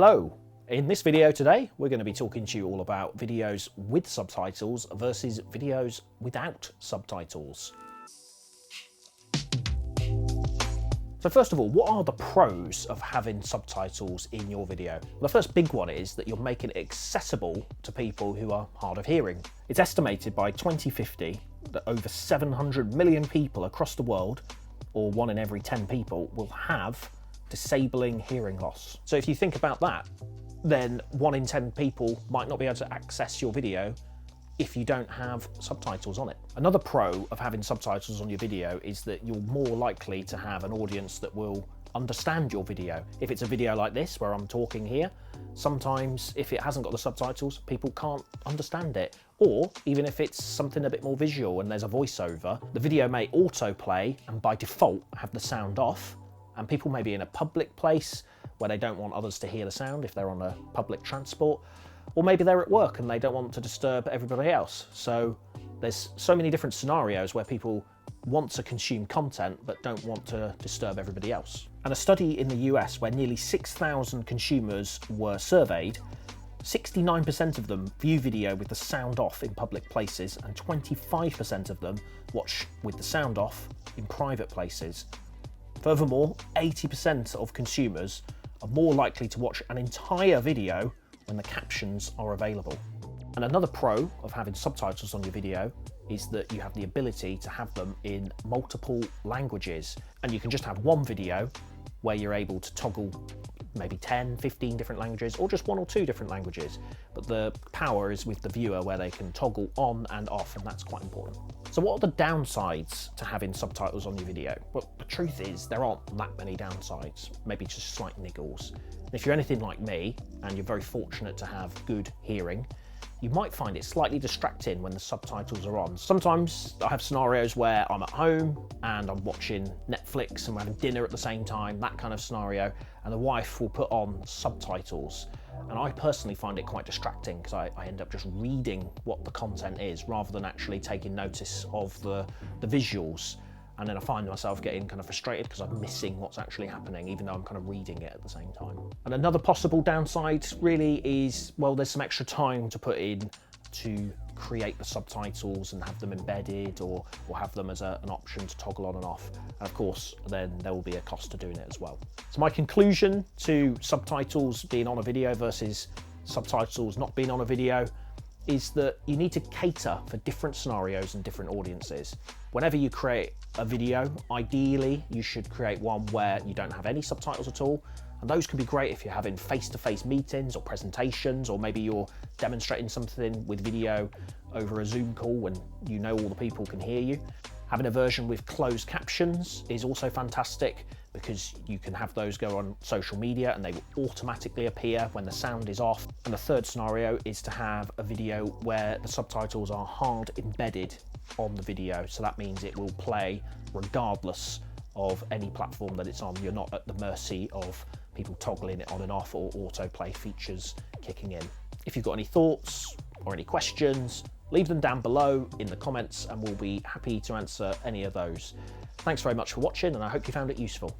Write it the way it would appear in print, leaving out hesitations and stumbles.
Hello! In this video today, we're going to be talking to you all about videos with subtitles versus videos without subtitles. So first of all, what are the pros of having subtitles in your video? Well, the first big one is that you're making it accessible to people who are hard of hearing. It's estimated by 2050 that over 700 million people across the world, or 1 in every 10 people, will have disabling hearing loss. So if you think about that, then 1 in 10 people might not be able to access your video if you don't have subtitles on it. Another pro of having subtitles on your video is that you're more likely to have an audience that will understand your video. If it's a video like this where I'm talking here, sometimes if it hasn't got the subtitles, people can't understand it. Or even if it's something a bit more visual and there's a voiceover, the video may autoplay and by default have the sound off, and people may be in a public place where they don't want others to hear the sound if they're on a public transport, or maybe they're at work and they don't want to disturb everybody else. So there's so many different scenarios where people want to consume content but don't want to disturb everybody else. And a study in the US where nearly 6,000 consumers were surveyed, 69% of them view video with the sound off in public places and 25% of them watch with the sound off in private places. Furthermore, 80% of consumers are more likely to watch an entire video when the captions are available. And another pro of having subtitles on your video is that you have the ability to have them in multiple languages, and you can just have one video where you're able to toggle maybe 10, 15 different languages, or just 1 or 2 different languages. But the power is with the viewer where they can toggle on and off, and that's quite important. So what are the downsides to having subtitles on your video? Well, the truth is there aren't that many downsides, maybe just slight niggles. And if you're anything like me, and you're very fortunate to have good hearing, you might find it slightly distracting when the subtitles are on. Sometimes I have scenarios where I'm at home and I'm watching Netflix and we're having dinner at the same time, that kind of scenario, and the wife will put on subtitles. And I personally find it quite distracting because I end up just reading what the content is rather than actually taking notice of the visuals. And then I find myself getting kind of frustrated because I'm missing what's actually happening, even though I'm kind of reading it at the same time. And another possible downside really is, well, there's some extra time to put in to create the subtitles and have them embedded, or have them as an option to toggle on and off. And of course, then there will be a cost to doing it as well. So my conclusion to subtitles being on a video versus subtitles not being on a video is that you need to cater for different scenarios and different audiences. Whenever you create a video, ideally you should create one where you don't have any subtitles at all. And those can be great if you're having face-to-face meetings or presentations, or maybe you're demonstrating something with video over a Zoom call and you know all the people can hear you. Having a version with closed captions is also fantastic because you can have those go on social media and they will automatically appear when the sound is off. And the third scenario is to have a video where the subtitles are hard embedded on the video. So that means it will play regardless of any platform that it's on. You're not at the mercy of people toggling it on and off or autoplay features kicking in. If you've got any thoughts or any questions, leave them down below in the comments and we'll be happy to answer any of those. Thanks very much for watching, and I hope you found it useful.